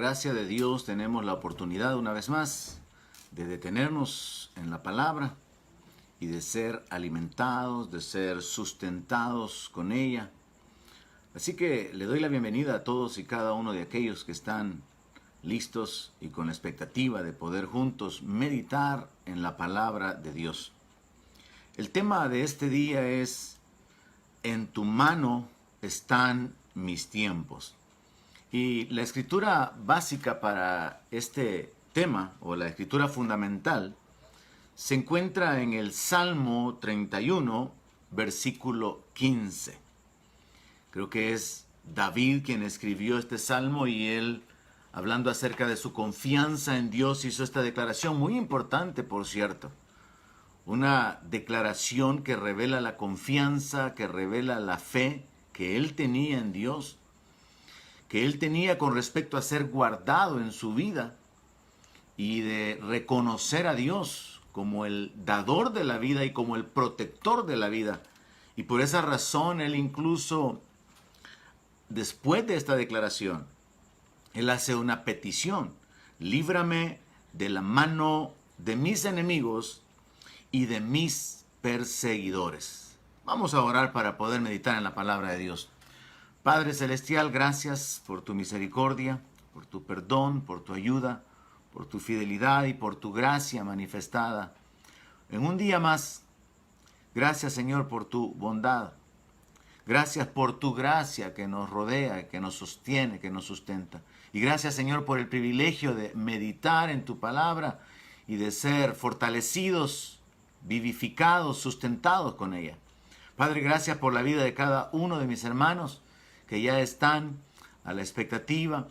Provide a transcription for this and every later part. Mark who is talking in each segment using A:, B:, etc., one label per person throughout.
A: gracia de Dios tenemos la oportunidad una vez más de detenernos en la palabra y de ser alimentados, de ser sustentados con ella. Así que le doy la bienvenida a todos y cada uno de aquellos que están listos y con la expectativa de poder juntos meditar en la palabra de Dios. El tema de este día es: en tu mano están mis tiempos. Y la escritura básica para este tema, o la escritura fundamental, se encuentra en el Salmo 31, versículo 15. Creo que es David quien escribió este salmo, y él, hablando acerca de su confianza en Dios, hizo esta declaración muy importante, por cierto. Una declaración que revela la confianza, que revela la fe que él tenía en Dios, que él tenía con respecto a ser guardado en su vida y de reconocer a Dios como el dador de la vida y como el protector de la vida. Y por esa razón él incluso, después de esta declaración, él hace una petición: líbrame de la mano de mis enemigos y de mis perseguidores. Vamos a orar para poder meditar en la palabra de Dios. Padre Celestial, gracias por tu misericordia, por tu perdón, por tu ayuda, por tu fidelidad y por tu gracia manifestada en un día más. Gracias, Señor, por tu bondad. Gracias por tu gracia que nos rodea, que nos sostiene, que nos sustenta. Y gracias, Señor, por el privilegio de meditar en tu palabra y de ser fortalecidos, vivificados, sustentados con ella. Padre, gracias por la vida de cada uno de mis hermanos que ya están a la expectativa,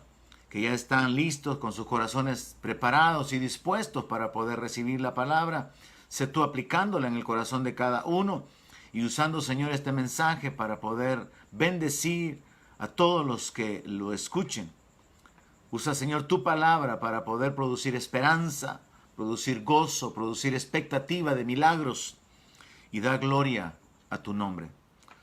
A: que ya están listos con sus corazones preparados y dispuestos para poder recibir la palabra. Sé tú aplicándola en el corazón de cada uno y usando, Señor, este mensaje para poder bendecir a todos los que lo escuchen. Usa, Señor, tu palabra para poder producir esperanza, producir gozo, producir expectativa de milagros y dar gloria a tu nombre.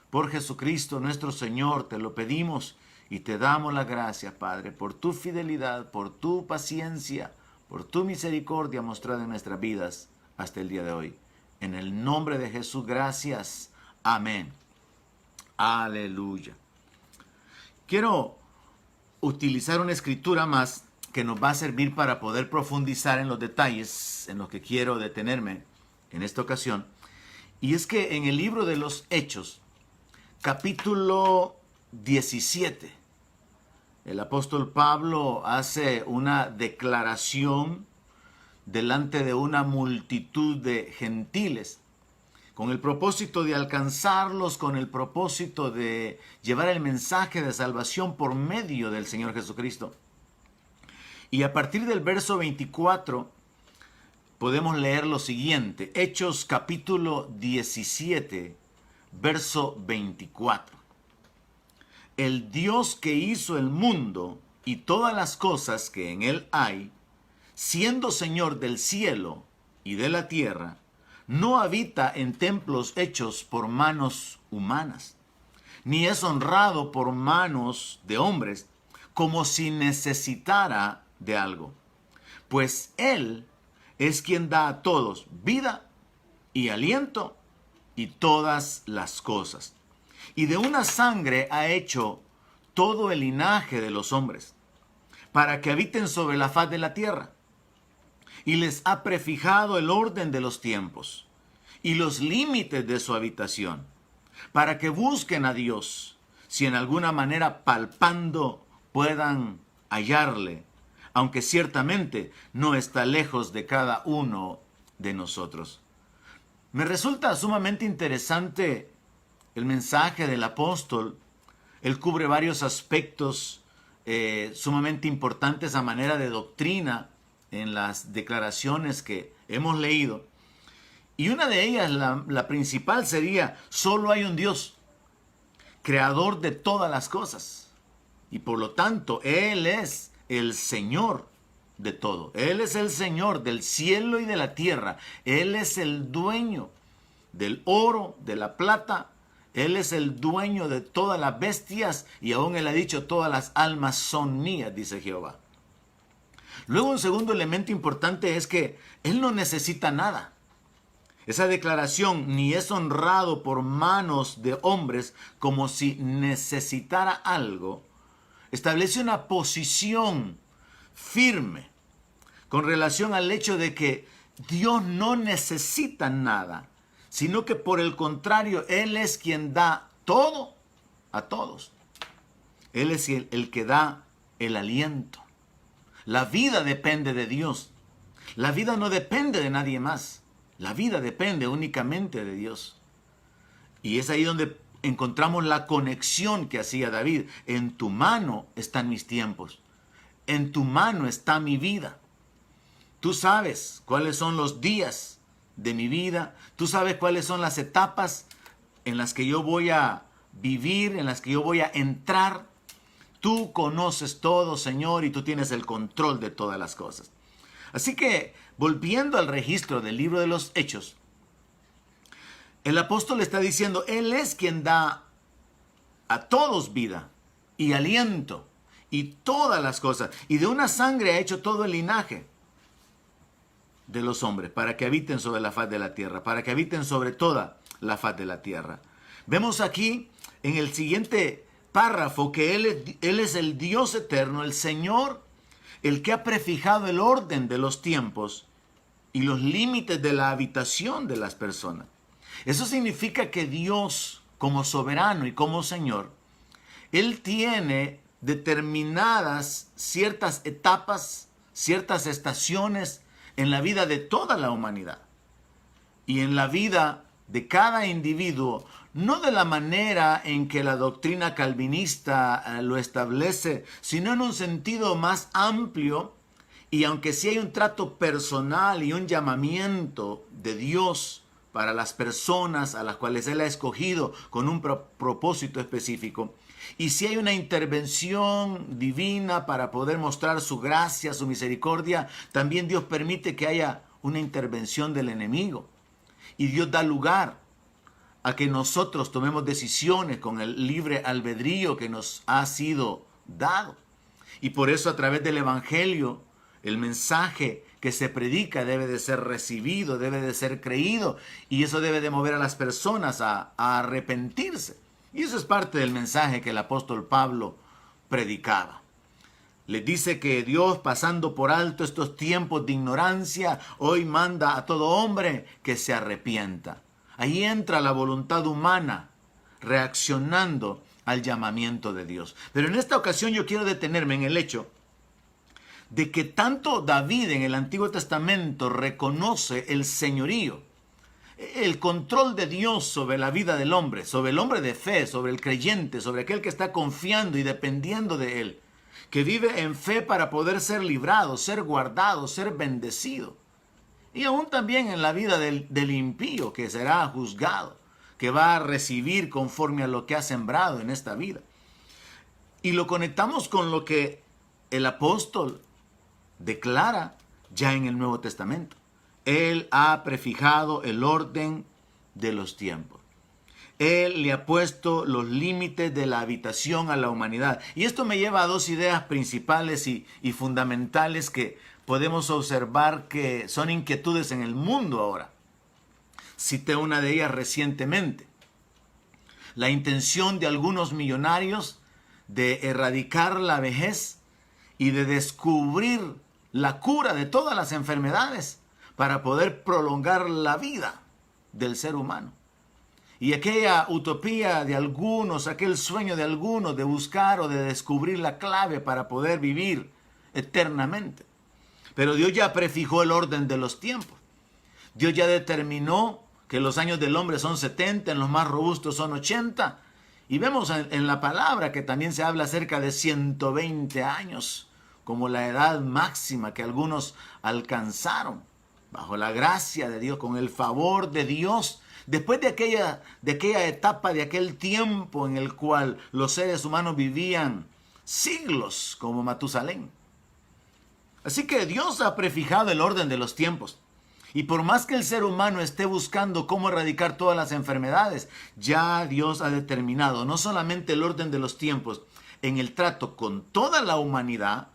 A: Por Jesucristo nuestro Señor te lo pedimos y te damos las gracias, Padre, por tu fidelidad, por tu paciencia, por tu misericordia mostrada en nuestras vidas hasta el día de hoy. En el nombre de Jesús, gracias. Amén. Aleluya. Quiero utilizar una escritura más que nos va a servir para poder profundizar en los detalles en los que quiero detenerme en esta ocasión. Y es que en el libro de los Hechos, capítulo 17, el apóstol Pablo hace una declaración delante de una multitud de gentiles, con el propósito de alcanzarlos, con el propósito de llevar el mensaje de salvación por medio del Señor Jesucristo. Y a partir del verso 24 podemos leer lo siguiente: Hechos capítulo 17, verso 24. El Dios que hizo el mundo y todas las cosas que en él hay, siendo Señor del cielo y de la tierra, no habita en templos hechos por manos humanas, ni es honrado por manos de hombres, como si necesitara de algo. Pues Él es quien da a todos vida y aliento y todas las cosas. Y de una sangre ha hecho todo el linaje de los hombres, para que habiten sobre la faz de la tierra. Y les ha prefijado el orden de los tiempos y los límites de su habitación, para que busquen a Dios, si en alguna manera palpando puedan hallarle, aunque ciertamente no está lejos de cada uno de nosotros. Me resulta sumamente interesante el mensaje del apóstol. Él cubre varios aspectos sumamente importantes a manera de doctrina en las declaraciones que hemos leído. Y una de ellas, la principal, sería: solo hay un Dios, creador de todas las cosas. Y por lo tanto, Él es el Señor de todo. Él es el Señor del cielo y de la tierra. Él es el dueño del oro, de la plata. Él es el dueño de todas las bestias, y aún Él ha dicho: todas las almas son mías, dice Jehová. Luego, un segundo elemento importante es que Él no necesita nada. Esa declaración, ni es honrado por manos de hombres como si necesitara algo, establece una posición firme con relación al hecho de que Dios no necesita nada, sino que por el contrario, Él es quien da todo a todos. Él es el que da el aliento. La vida depende de Dios. La vida no depende de nadie más. La vida depende únicamente de Dios. Y es ahí donde encontramos la conexión que hacía David. En tu mano están mis tiempos. En tu mano está mi vida. Tú sabes cuáles son los días de mi vida. Tú sabes cuáles son las etapas en las que yo voy a vivir, en las que yo voy a entrar. Tú conoces todo, Señor, y tú tienes el control de todas las cosas. Así que, volviendo al registro del libro de los Hechos, el apóstol está diciendo, Él es quien da a todos vida y aliento y todas las cosas. Y de una sangre ha hecho todo el linaje de los hombres para que habiten sobre la faz de la tierra, para que habiten sobre toda la faz de la tierra. Vemos aquí en el siguiente párrafo que Él es el Dios eterno, el Señor, el que ha prefijado el orden de los tiempos y los límites de la habitación de las personas. Eso significa que Dios, como soberano y como Señor, Él tiene determinadas ciertas etapas, ciertas estaciones en la vida de toda la humanidad y en la vida de cada individuo, no de la manera en que la doctrina calvinista lo establece, sino en un sentido más amplio. Y aunque sí hay un trato personal y un llamamiento de Dios para las personas a las cuales Él ha escogido con un propósito específico, y si hay una intervención divina para poder mostrar su gracia, su misericordia, también Dios permite que haya una intervención del enemigo. Y Dios da lugar a que nosotros tomemos decisiones con el libre albedrío que nos ha sido dado. Y por eso a través del Evangelio, el mensaje que se predica debe de ser recibido, debe de ser creído, y eso debe de mover a las personas a arrepentirse. Y eso es parte del mensaje que el apóstol Pablo predicaba. Les dice que Dios, pasando por alto estos tiempos de ignorancia, hoy manda a todo hombre que se arrepienta. Ahí entra la voluntad humana reaccionando al llamamiento de Dios. Pero en esta ocasión yo quiero detenerme en el hecho de que tanto David en el Antiguo Testamento reconoce el señorío, el control de Dios sobre la vida del hombre, sobre el hombre de fe, sobre el creyente, sobre aquel que está confiando y dependiendo de Él, que vive en fe para poder ser librado, ser guardado, ser bendecido. Y aún también en la vida del impío, que será juzgado, que va a recibir conforme a lo que ha sembrado en esta vida. Y lo conectamos con lo que el apóstol declara ya en el Nuevo Testamento. Él ha prefijado el orden de los tiempos. Él le ha puesto los límites de la habitación a la humanidad. Y esto me lleva a dos ideas principales y fundamentales que podemos observar que son inquietudes en el mundo ahora. Cité una de ellas recientemente. La intención de algunos millonarios de erradicar la vejez y de descubrir la cura de todas las enfermedades para poder prolongar la vida del ser humano. Y aquella utopía de algunos, aquel sueño de algunos de buscar o de descubrir la clave para poder vivir eternamente. Pero Dios ya prefijó el orden de los tiempos. Dios ya determinó que los años del hombre son 70, en los más robustos son 80. Y vemos en la palabra que también se habla acerca de 120 años, como la edad máxima que algunos alcanzaron, bajo la gracia de Dios, con el favor de Dios. Después de aquella etapa, de aquel tiempo en el cual los seres humanos vivían siglos como Matusalén. Así que Dios ha prefijado el orden de los tiempos. Y por más que el ser humano esté buscando cómo erradicar todas las enfermedades, ya Dios ha determinado no solamente el orden de los tiempos en el trato con toda la humanidad,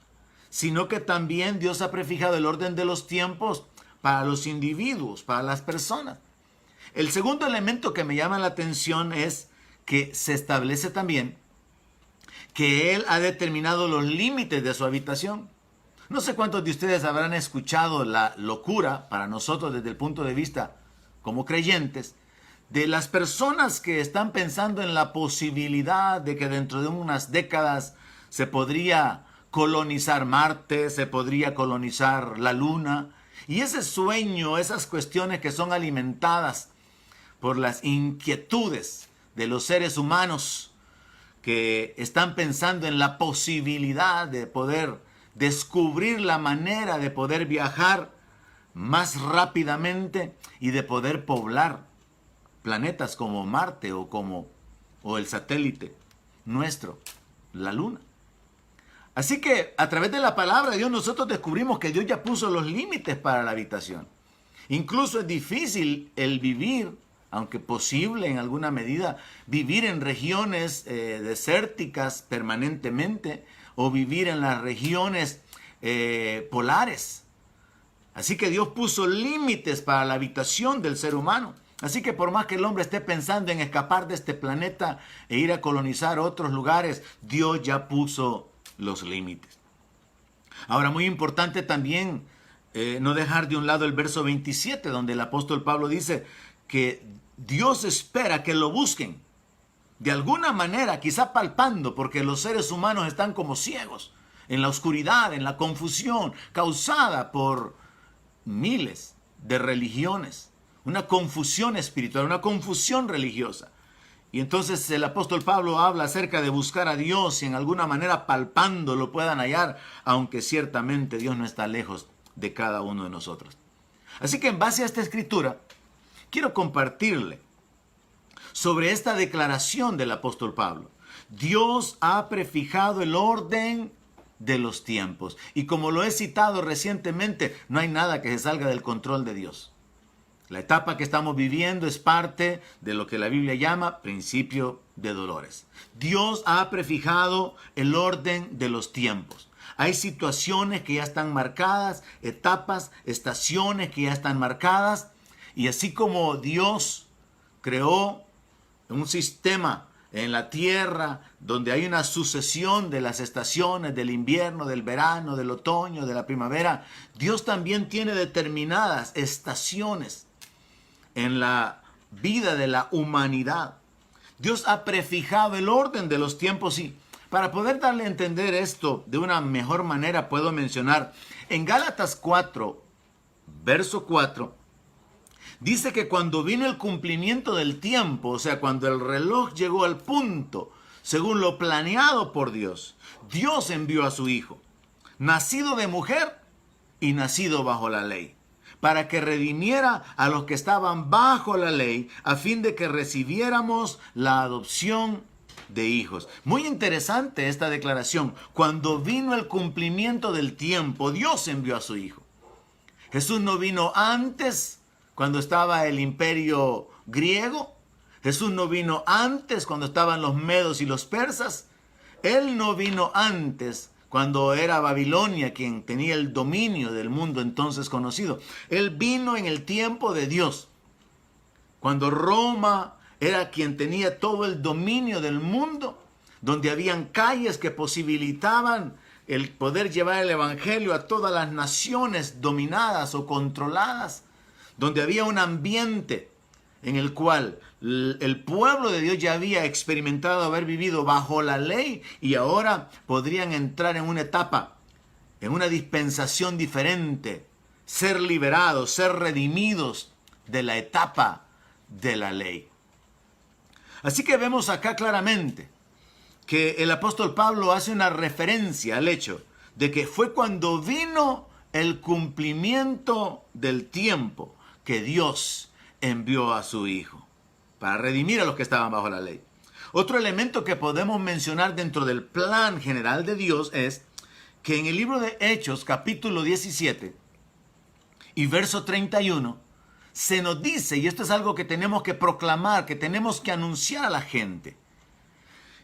A: sino que también Dios ha prefijado el orden de los tiempos para los individuos, para las personas. El segundo elemento que me llama la atención es que se establece también que Él ha determinado los límites de su habitación. No sé cuántos de ustedes habrán escuchado la locura, para nosotros desde el punto de vista como creyentes, de las personas que están pensando en la posibilidad de que dentro de unas décadas se podría colonizar Marte, se podría colonizar la Luna. Y ese sueño, esas cuestiones que son alimentadas por las inquietudes de los seres humanos que están pensando en la posibilidad de poder descubrir la manera de poder viajar más rápidamente y de poder poblar planetas como Marte o el satélite nuestro, la Luna. Así que a través de la palabra de Dios nosotros descubrimos que Dios ya puso los límites para la habitación. Incluso es difícil el vivir, aunque posible en alguna medida, vivir en regiones desérticas permanentemente o vivir en las regiones polares. Así que Dios puso límites para la habitación del ser humano. Así que por más que el hombre esté pensando en escapar de este planeta e ir a colonizar otros lugares, Dios ya puso los límites. Ahora, muy importante también no dejar de un lado el verso 27, donde el apóstol Pablo dice que Dios espera que lo busquen. De alguna manera, quizá palpando, porque los seres humanos están como ciegos, en la oscuridad, en la confusión, causada por miles de religiones. Una confusión espiritual, una confusión religiosa. Y entonces el apóstol Pablo habla acerca de buscar a Dios y en alguna manera palpando lo puedan hallar, aunque ciertamente Dios no está lejos de cada uno de nosotros. Así que en base a esta escritura, quiero compartirle sobre esta declaración del apóstol Pablo. Dios ha prefijado el orden de los tiempos. Y como lo he citado recientemente, no hay nada que se salga del control de Dios. La etapa que estamos viviendo es parte de lo que la Biblia llama principio de dolores. Dios ha prefijado el orden de los tiempos. Hay situaciones que ya están marcadas, etapas, estaciones que ya están marcadas. Y así como Dios creó un sistema en la tierra donde hay una sucesión de las estaciones, del invierno, del verano, del otoño, de la primavera, Dios también tiene determinadas estaciones en la vida de la humanidad. Dios ha prefijado el orden de los tiempos y para poder darle a entender esto de una mejor manera puedo mencionar en Gálatas 4, verso 4, dice que cuando vino el cumplimiento del tiempo, o sea, cuando el reloj llegó al punto, según lo planeado por Dios, Dios envió a su Hijo, nacido de mujer y nacido bajo la ley, para que redimiera a los que estaban bajo la ley, a fin de que recibiéramos la adopción de hijos. Muy interesante esta declaración. Cuando vino el cumplimiento del tiempo, Dios envió a su Hijo. Jesús no vino antes, cuando estaba el imperio griego. Jesús no vino antes, cuando estaban los medos y los persas. Él no vino antes, cuando era Babilonia quien tenía el dominio del mundo entonces conocido. Él vino en el tiempo de Dios, cuando Roma era quien tenía todo el dominio del mundo, donde habían calles que posibilitaban el poder llevar el evangelio a todas las naciones dominadas o controladas, donde había un ambiente en el cual el pueblo de Dios ya había experimentado haber vivido bajo la ley y ahora podrían entrar en una etapa, en una dispensación diferente, ser liberados, ser redimidos de la etapa de la ley. Así que vemos acá claramente que el apóstol Pablo hace una referencia al hecho de que fue cuando vino el cumplimiento del tiempo que Dios envió a su Hijo para redimir a los que estaban bajo la ley. Otro elemento que podemos mencionar dentro del plan general de Dios es que en el libro de Hechos, capítulo 17 y verso 31, se nos dice, y esto es algo que tenemos que proclamar, que tenemos que anunciar a la gente,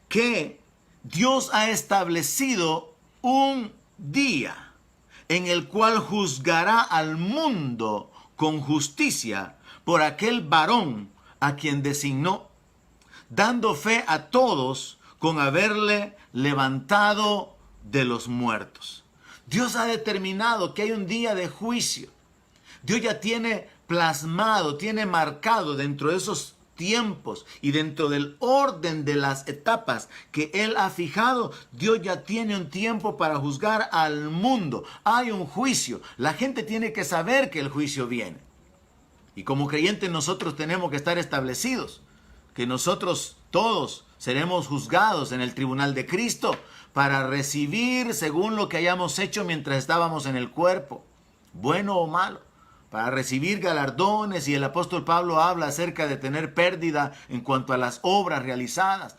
A: que Dios ha establecido un día en el cual juzgará al mundo con justicia por aquel varón a quien designó, dando fe a todos con haberle levantado de los muertos. Dios ha determinado que hay un día de juicio. Dios ya tiene plasmado, tiene marcado dentro de esos tiempos y dentro del orden de las etapas que Él ha fijado. Dios ya tiene un tiempo para juzgar al mundo. Hay un juicio. La gente tiene que saber que el juicio viene. Y como creyentes nosotros tenemos que estar establecidos, que nosotros todos seremos juzgados en el tribunal de Cristo para recibir según lo que hayamos hecho mientras estábamos en el cuerpo, bueno o malo, para recibir galardones. Y el apóstol Pablo habla acerca de tener pérdida en cuanto a las obras realizadas.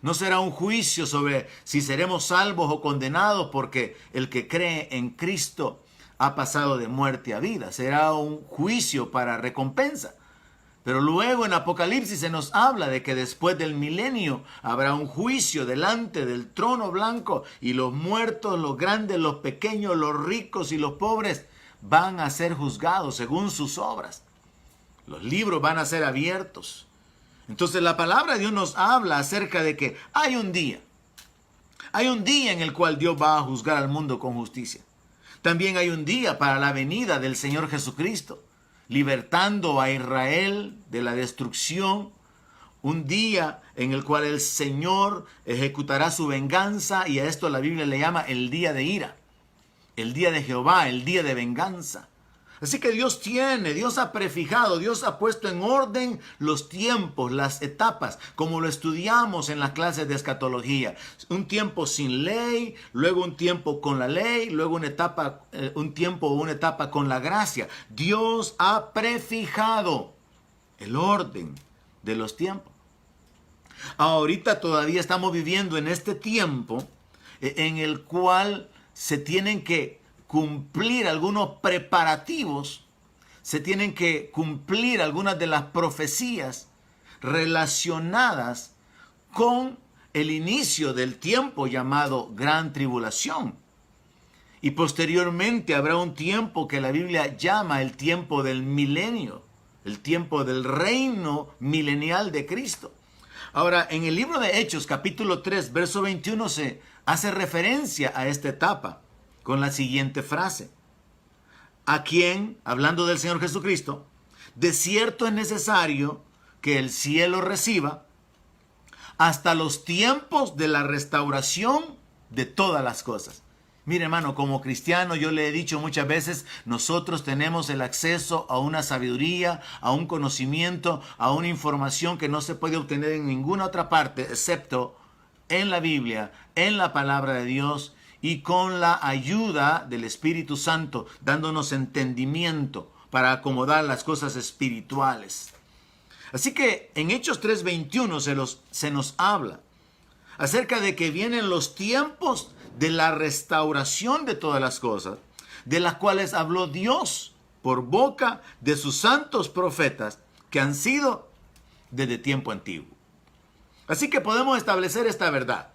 A: No será un juicio sobre si seremos salvos o condenados, porque el que cree en Cristo ha pasado de muerte a vida. Será un juicio para recompensa. Pero luego en Apocalipsis se nos habla de que después del milenio habrá un juicio delante del trono blanco, y los muertos, los grandes, los pequeños, los ricos y los pobres van a ser juzgados según sus obras. Los libros van a ser abiertos. Entonces la palabra de Dios nos habla acerca de que hay un día en el cual Dios va a juzgar al mundo con justicia. También hay un día para la venida del Señor Jesucristo, libertando a Israel de la destrucción. Un día en el cual el Señor ejecutará su venganza, y a esto la Biblia le llama el día de ira, el día de Jehová, el día de venganza. Así que Dios ha prefijado, Dios ha puesto en orden los tiempos, las etapas, como lo estudiamos en las clases de escatología. Un tiempo sin ley, luego un tiempo con la ley, luego un tiempo o una etapa con la gracia. Dios ha prefijado el orden de los tiempos. Ahorita todavía estamos viviendo en este tiempo en el cual se tienen que cumplir algunos preparativos, se tienen que cumplir algunas de las profecías relacionadas con el inicio del tiempo llamado Gran Tribulación. Y posteriormente habrá un tiempo que la Biblia llama el tiempo del milenio, el tiempo del reino milenial de Cristo. Ahora, en el libro de Hechos, capítulo 3, verso 21, se hace referencia a esta etapa con la siguiente frase: a quien, hablando del Señor Jesucristo, de cierto es necesario que el cielo reciba hasta los tiempos de la restauración de todas las cosas. Mire, hermano, como cristiano, yo le he dicho muchas veces, nosotros tenemos el acceso a una sabiduría, a un conocimiento, a una información que no se puede obtener en ninguna otra parte, excepto en la Biblia, en la palabra de Dios, y con la ayuda del Espíritu Santo, dándonos entendimiento para acomodar las cosas espirituales. Así que en Hechos 3:21 se nos habla acerca de que vienen los tiempos de la restauración de todas las cosas, de las cuales habló Dios por boca de sus santos profetas, que han sido desde tiempo antiguo. Así que podemos establecer esta verdad.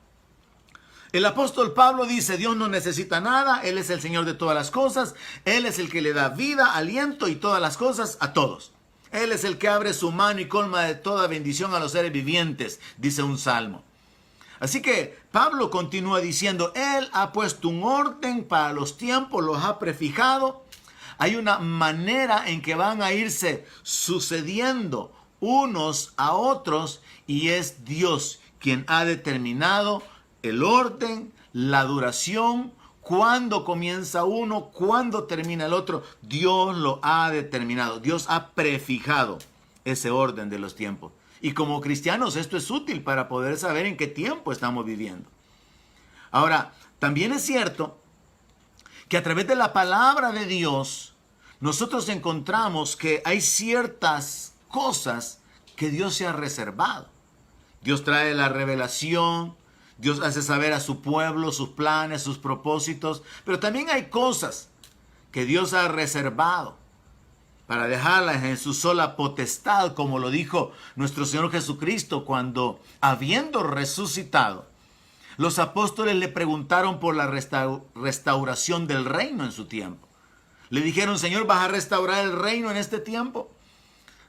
A: El apóstol Pablo dice: Dios no necesita nada, Él es el Señor de todas las cosas, Él es el que le da vida, aliento y todas las cosas a todos. Él es el que abre su mano y colma de toda bendición a los seres vivientes, dice un salmo. Así que Pablo continúa diciendo: Él ha puesto un orden para los tiempos, los ha prefijado. Hay una manera en que van a irse sucediendo unos a otros, y es Dios quien ha determinado el orden, la duración, cuándo comienza uno, cuándo termina el otro. Dios lo ha determinado. Dios ha prefijado ese orden de los tiempos. Y como cristianos esto es útil para poder saber en qué tiempo estamos viviendo. Ahora, también es cierto que a través de la palabra de Dios nosotros encontramos que hay ciertas cosas que Dios se ha reservado. Dios trae la revelación, Dios hace saber a su pueblo sus planes, sus propósitos, pero también hay cosas que Dios ha reservado para dejarlas en su sola potestad, como lo dijo nuestro Señor Jesucristo cuando, habiendo resucitado, Los apóstoles le preguntaron por la restauración del reino en su tiempo. Le dijeron, Señor, ¿vas a restaurar el reino en este tiempo?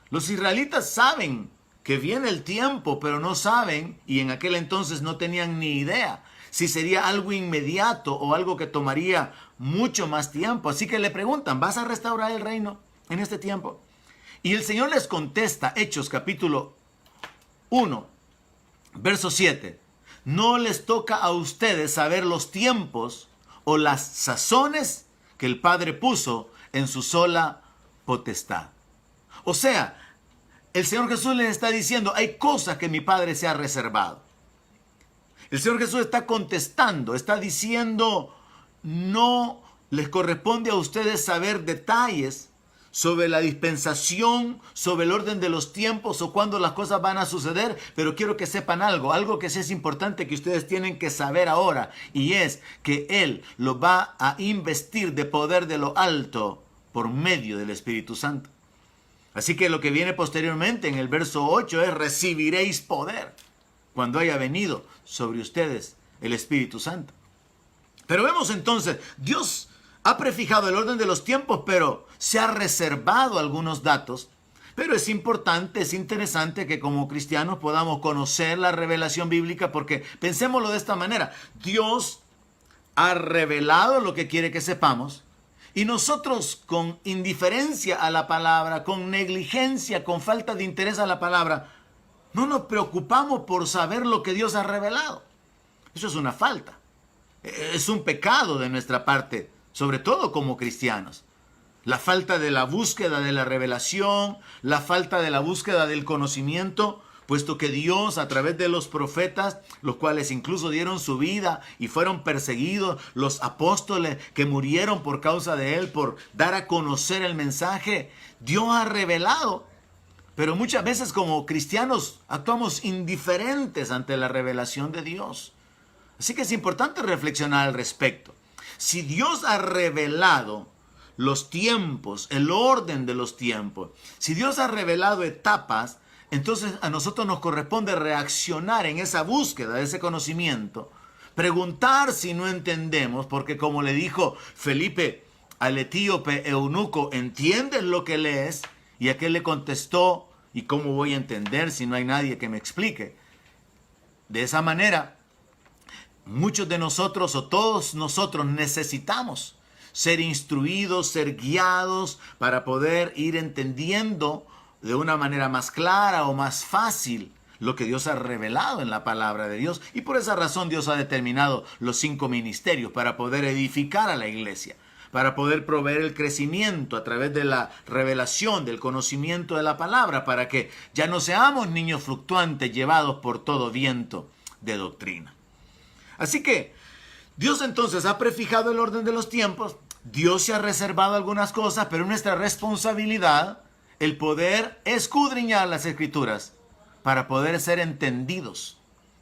A: Los israelitas saben que viene el tiempo, pero no saben, y en aquel entonces no tenían ni idea, si sería algo inmediato o algo que tomaría mucho más tiempo. Así que le preguntan, ¿vas a restaurar el reino en este tiempo? Y el Señor les contesta, Hechos capítulo 1, verso 7. No les toca a ustedes saber los tiempos o las sazones que el Padre puso en su sola potestad. O sea, el Señor Jesús les está diciendo, hay cosas que mi Padre se ha reservado. El Señor Jesús está contestando, está diciendo, no les corresponde a ustedes saber detalles sobre la dispensación, sobre el orden de los tiempos o cuándo las cosas van a suceder, pero quiero que sepan algo que sí es importante que ustedes tienen que saber ahora, y es que Él los va a investir de poder de lo alto por medio del Espíritu Santo. Así que lo que viene posteriormente en el verso 8 es, recibiréis poder cuando haya venido sobre ustedes el Espíritu Santo. Pero vemos entonces, Dios ha prefijado el orden de los tiempos, pero se ha reservado algunos datos. Pero es importante, es interesante que como cristianos podamos conocer la revelación bíblica, porque pensémoslo de esta manera. Dios ha revelado lo que quiere que sepamos, y nosotros con indiferencia a la palabra, con negligencia, con falta de interés a la palabra, no nos preocupamos por saber lo que Dios ha revelado. Eso es una falta. Es un pecado de nuestra parte, sobre todo como cristianos. La falta de la búsqueda de la revelación, la falta de la búsqueda del conocimiento, puesto que Dios a través de los profetas, los cuales incluso dieron su vida y fueron perseguidos, los apóstoles que murieron por causa de Él, por dar a conocer el mensaje, Dios ha revelado. Pero muchas veces como cristianos actuamos indiferentes ante la revelación de Dios. Así que es importante reflexionar al respecto. Si Dios ha revelado los tiempos, el orden de los tiempos, si Dios ha revelado etapas, entonces a nosotros nos corresponde reaccionar en esa búsqueda de ese conocimiento, preguntar si no entendemos, porque como le dijo Felipe al etíope eunuco, ¿entiendes lo que lees? Y aquel le contestó, ¿y cómo voy a entender si no hay nadie que me explique? De esa manera, muchos de nosotros o todos nosotros necesitamos ser instruidos, ser guiados para poder ir entendiendo de una manera más clara o más fácil lo que Dios ha revelado en la palabra de Dios. Y por esa razón Dios ha determinado los 5 ministerios para poder edificar a la iglesia, para poder proveer el crecimiento a través de la revelación, del conocimiento de la palabra, para que ya no seamos niños fluctuantes llevados por todo viento de doctrina. Así que Dios entonces ha prefijado el orden de los tiempos, Dios se ha reservado algunas cosas, pero nuestra responsabilidad el poder escudriñar las Escrituras para poder ser entendidos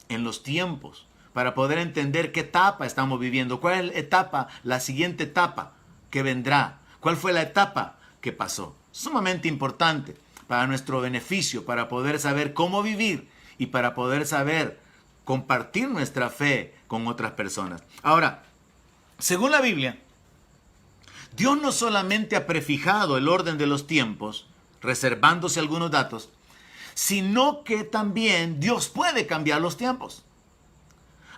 A: en los tiempos, para poder entender qué etapa estamos viviendo, cuál es la etapa, la siguiente etapa que vendrá, cuál fue la etapa que pasó. Sumamente importante para nuestro beneficio, para poder saber cómo vivir y para poder saber compartir nuestra fe con otras personas. Ahora, según la Biblia, Dios no solamente ha prefijado el orden de los tiempos, reservándose algunos datos, sino que también Dios puede cambiar los tiempos.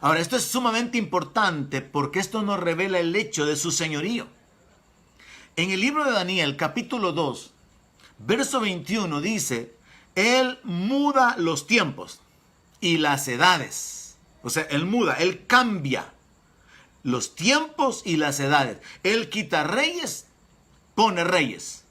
A: Ahora, esto es sumamente importante porque esto nos revela el hecho de su señorío. En el libro de Daniel, capítulo 2, verso 21 dice, Él muda los tiempos y las edades. O sea, Él muda, Él cambia los tiempos y las edades. Él quita reyes, pone reyes.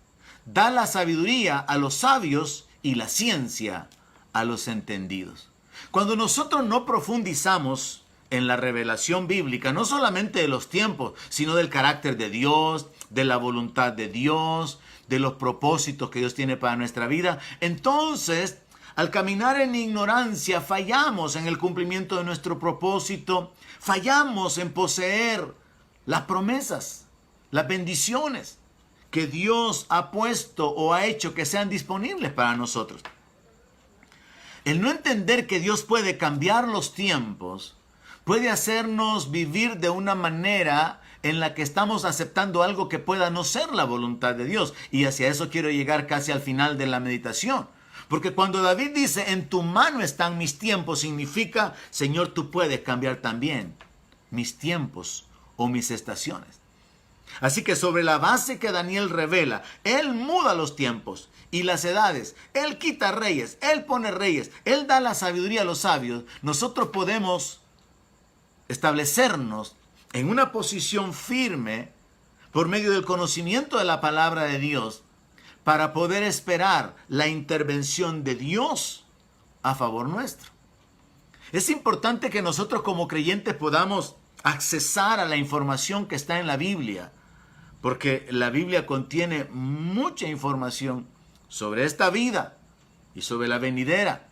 A: Da la sabiduría a los sabios y la ciencia a los entendidos. Cuando nosotros no profundizamos en la revelación bíblica, no solamente de los tiempos, sino del carácter de Dios, de la voluntad de Dios, de los propósitos que Dios tiene para nuestra vida, entonces, al caminar en ignorancia, fallamos en el cumplimiento de nuestro propósito, fallamos en poseer las promesas, las bendiciones que Dios ha puesto o ha hecho que sean disponibles para nosotros. El no entender que Dios puede cambiar los tiempos puede hacernos vivir de una manera en la que estamos aceptando algo que pueda no ser la voluntad de Dios. Y hacia eso quiero llegar casi al final de la meditación. Porque cuando David dice, en tu mano están mis tiempos, significa, Señor, tú puedes cambiar también mis tiempos o mis estaciones. Así que sobre la base que Daniel revela, Él muda los tiempos y las edades. Él quita reyes, Él pone reyes, Él da la sabiduría a los sabios. Nosotros podemos establecernos en una posición firme por medio del conocimiento de la palabra de Dios para poder esperar la intervención de Dios a favor nuestro. Es importante que nosotros como creyentes podamos accesar a la información que está en la Biblia, porque la Biblia contiene mucha información sobre esta vida y sobre la venidera.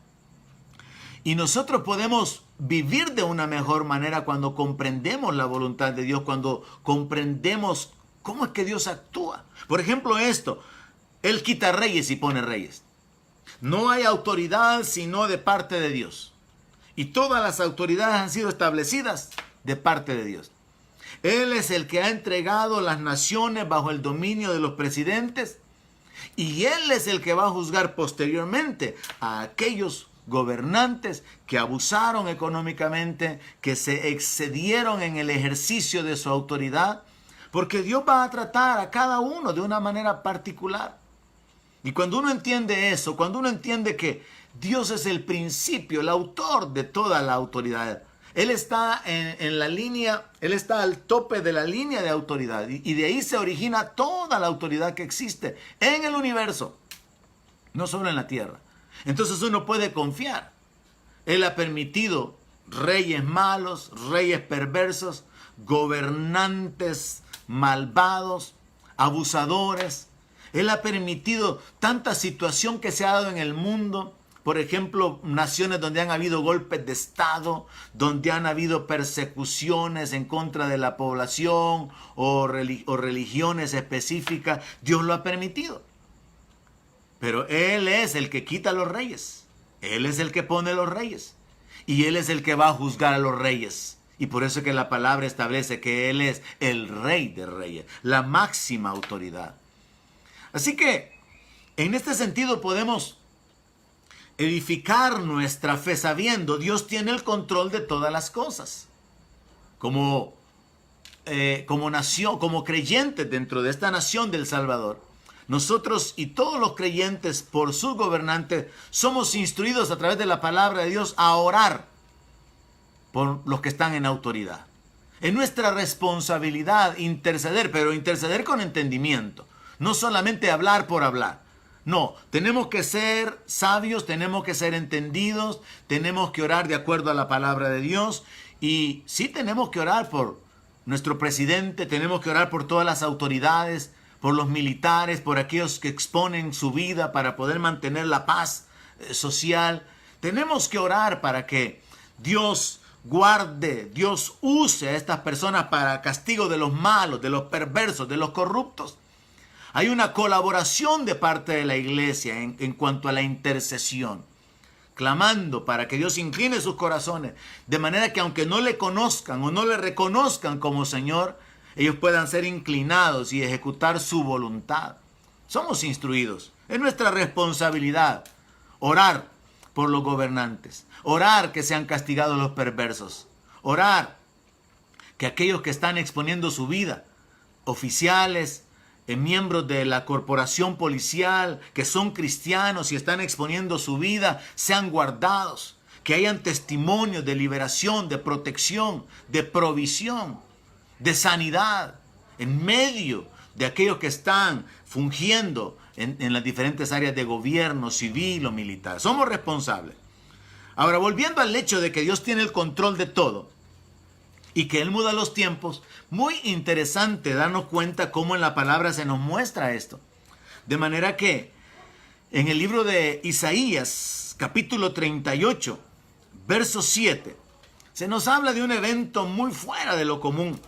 A: Y nosotros podemos vivir de una mejor manera cuando comprendemos la voluntad de Dios, cuando comprendemos cómo es que Dios actúa. Por ejemplo, esto, Él quita reyes y pone reyes. No hay autoridad sino de parte de Dios. Y todas las autoridades han sido establecidas de parte de Dios. Él es el que ha entregado las naciones bajo el dominio de los presidentes. Y Él es el que va a juzgar posteriormente a aquellos gobernantes que abusaron económicamente, que se excedieron en el ejercicio de su autoridad, porque Dios va a tratar a cada uno de una manera particular. Y cuando uno entiende eso, cuando uno entiende que Dios es el principio, el autor de toda la autoridad, Él está en la línea, Él está al tope de la línea de autoridad, y de ahí se origina toda la autoridad que existe en el universo, no solo en la tierra. Entonces uno puede confiar. Él ha permitido reyes malos, reyes perversos, gobernantes malvados, abusadores. Él ha permitido tanta situación que se ha dado en el mundo. Por ejemplo, naciones donde han habido golpes de Estado, donde han habido persecuciones en contra de la población o religiones específicas. Dios lo ha permitido. Pero Él es el que quita a los reyes. Él es el que pone los reyes. Y Él es el que va a juzgar a los reyes. Y por eso es que la palabra establece que Él es el Rey de Reyes, la máxima autoridad. Así que, en este sentido podemos edificar nuestra fe sabiendo Dios tiene el control de todas las cosas. Como nación, como creyentes dentro de esta nación del Salvador, nosotros y todos los creyentes por sus gobernantes somos instruidos a través de la palabra de Dios a orar por los que están en autoridad. Es nuestra responsabilidad interceder, pero interceder con entendimiento. No solamente hablar por hablar. No, tenemos que ser sabios, tenemos que ser entendidos, tenemos que orar de acuerdo a la palabra de Dios. Y sí tenemos que orar por nuestro presidente, tenemos que orar por todas las autoridades, por los militares, por aquellos que exponen su vida para poder mantener la paz social. Tenemos que orar para que Dios guarde, Dios use a estas personas para castigo de los malos, de los perversos, de los corruptos. Hay una colaboración de parte de la iglesia en cuanto a la intercesión, clamando para que Dios incline sus corazones, de manera que aunque no le conozcan o no le reconozcan como Señor, ellos puedan ser inclinados y ejecutar su voluntad. Somos instruidos. Es nuestra responsabilidad orar por los gobernantes, orar que sean castigados los perversos, orar que aquellos que están exponiendo su vida, oficiales, miembros de la corporación policial, que son cristianos y están exponiendo su vida, sean guardados, que hayan testimonios de liberación, de protección, de provisión, de sanidad, en medio de aquellos que están fungiendo en las diferentes áreas de gobierno, civil o militar. Somos responsables. Ahora, volviendo al hecho de que Dios tiene el control de todo y que Él muda los tiempos, muy interesante darnos cuenta cómo en la palabra se nos muestra esto. De manera que en el libro de Isaías, capítulo 38, verso 7, se nos habla de un evento muy fuera de lo común,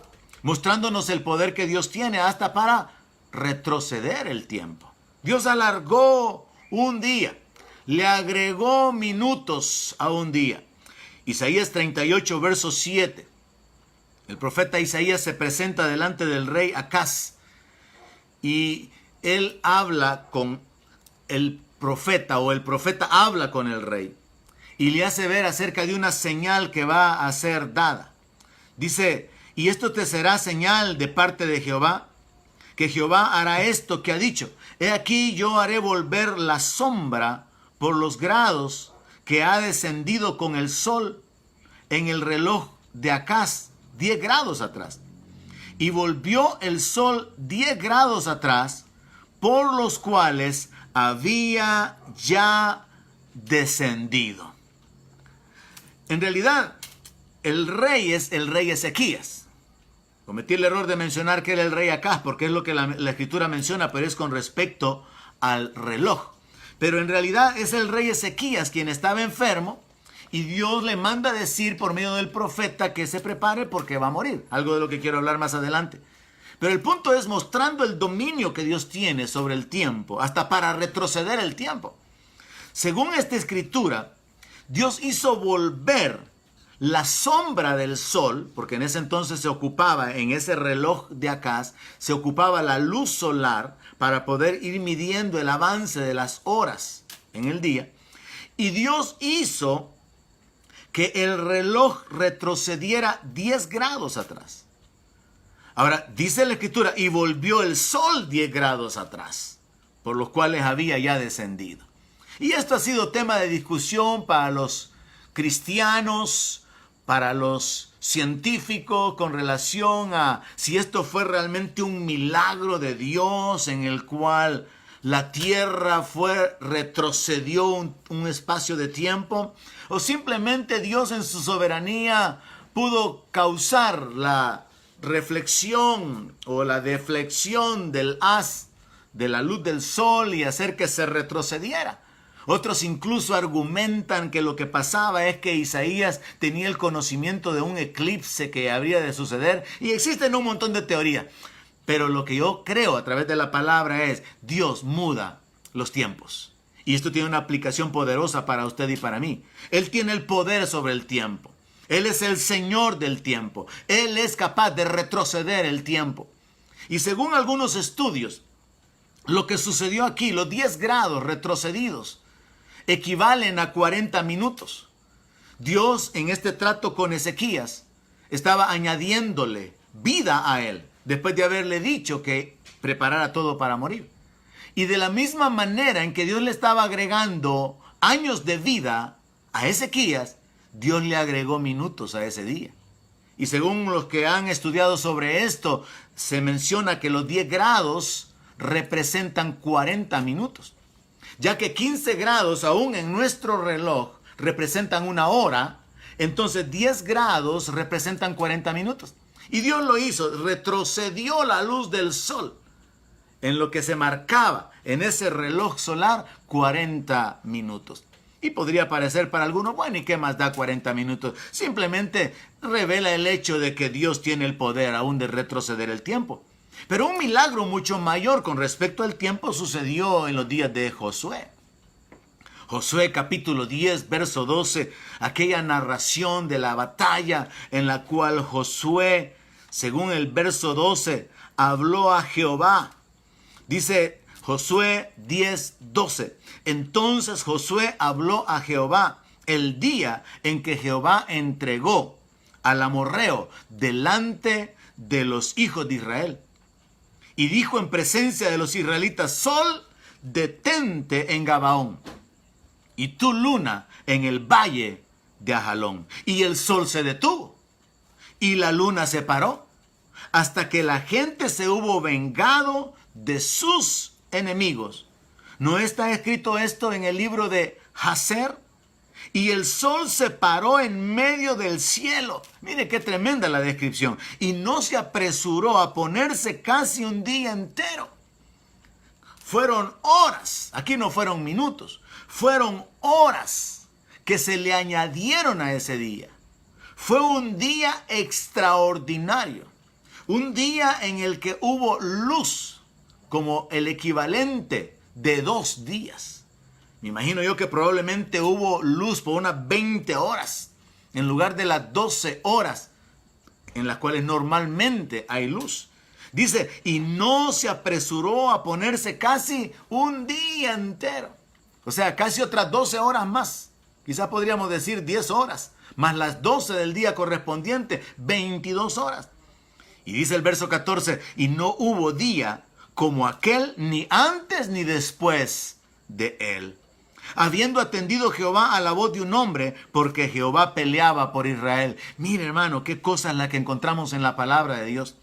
A: mostrándonos el poder que Dios tiene hasta para retroceder el tiempo. Dios alargó un día, le agregó minutos a un día. Isaías 38, verso 7. El profeta Isaías se presenta delante del rey Acaz y él habla con el profeta, o el profeta habla con el rey y le hace ver acerca de una señal que va a ser dada. Dice: y esto te será señal de parte de Jehová, que Jehová hará esto que ha dicho. He aquí, yo haré volver la sombra por los grados que ha descendido con el sol en el reloj de Acaz 10 grados atrás. Y volvió el sol 10 grados atrás, por los cuales había ya descendido. En realidad, el rey es el rey Ezequías. Cometí el error de mencionar que era el rey Acaz, porque es lo que la escritura menciona, pero es con respecto al reloj. Pero en realidad es el rey Ezequías quien estaba enfermo, y Dios le manda decir por medio del profeta que se prepare porque va a morir. Algo de lo que quiero hablar más adelante. Pero el punto es mostrando el dominio que Dios tiene sobre el tiempo, hasta para retroceder el tiempo. Según esta escritura, Dios hizo volver la sombra del sol, porque en ese entonces se ocupaba, en ese reloj de Acaz, se ocupaba la luz solar para poder ir midiendo el avance de las horas en el día. Y Dios hizo que el reloj retrocediera 10 grados atrás. Ahora, dice la escritura, y volvió el sol 10 grados atrás, por los cuales había ya descendido. Y esto ha sido tema de discusión para los cristianos, para los científicos, con relación a si esto fue realmente un milagro de Dios en el cual la tierra retrocedió un espacio de tiempo, o simplemente Dios en su soberanía pudo causar la reflexión o la deflexión del haz de la luz del sol y hacer que se retrocediera. Otros incluso argumentan que lo que pasaba es que Isaías tenía el conocimiento de un eclipse que habría de suceder, y existen un montón de teorías. Pero lo que yo creo a través de la palabra es: Dios muda los tiempos. Y esto tiene una aplicación poderosa para usted y para mí. Él tiene el poder sobre el tiempo. Él es el Señor del tiempo. Él es capaz de retroceder el tiempo. Y según algunos estudios, lo que sucedió aquí, los 10 grados retrocedidos, equivalen a 40 minutos. Dios, en este trato con Ezequías, estaba añadiéndole vida a él, después de haberle dicho que preparara todo para morir. Y de la misma manera en que Dios le estaba agregando años de vida a Ezequías, Dios le agregó minutos a ese día. Y según los que han estudiado sobre esto, se menciona que los 10 grados representan 40 minutos. Ya que 15 grados aún en nuestro reloj representan una hora, entonces 10 grados representan 40 minutos. Y Dios lo hizo, retrocedió la luz del sol en lo que se marcaba en ese reloj solar 40 minutos. Y podría parecer para algunos, bueno, ¿y qué más da 40 minutos? Simplemente revela el hecho de que Dios tiene el poder aún de retroceder el tiempo. Pero un milagro mucho mayor con respecto al tiempo sucedió en los días de Josué. Josué capítulo 10, verso 12, aquella narración de la batalla en la cual Josué, según el verso 12, habló a Jehová. Dice Josué 10, 12. Entonces Josué habló a Jehová el día en que Jehová entregó al amorreo delante de los hijos de Israel. Y dijo en presencia de los israelitas: Sol, detente en Gabaón, y tú, luna, en el valle de Ajalón. Y el sol se detuvo, y la luna se paró, hasta que la gente se hubo vengado de sus enemigos. ¿No está escrito esto en el libro de Jacer? Y el sol se paró en medio del cielo. Mire qué tremenda la descripción. Y no se apresuró a ponerse casi un día entero. Fueron horas, aquí no fueron minutos, fueron horas que se le añadieron a ese día. Fue un día extraordinario. Un día en el que hubo luz como el equivalente de 2 días. Me imagino yo que probablemente hubo luz por unas 20 horas en lugar de las 12 horas en las cuales normalmente hay luz. Dice, y no se apresuró a ponerse casi un día entero. O sea, casi otras 12 horas más. Quizás podríamos decir 10 horas, más las 12 del día correspondiente, 22 horas. Y dice el verso 14, y no hubo día como aquel, ni antes ni después de él, habiendo atendido Jehová a la voz de un hombre, porque Jehová peleaba por Israel. Mire, hermano, qué cosas las que encontramos en la palabra de Dios.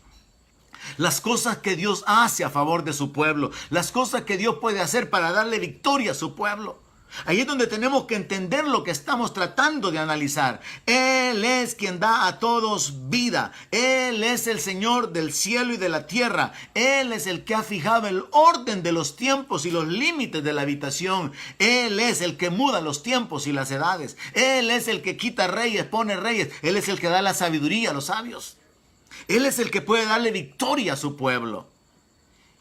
A: Las cosas que Dios hace a favor de su pueblo, las cosas que Dios puede hacer para darle victoria a su pueblo. Ahí es donde tenemos que entender lo que estamos tratando de analizar. Él es quien da a todos vida. Él es el Señor del cielo y de la tierra. Él es el que ha fijado el orden de los tiempos y los límites de la habitación. Él es el que muda los tiempos y las edades. Él es el que quita reyes, pone reyes. Él es el que da la sabiduría a los sabios. Él es el que puede darle victoria a su pueblo.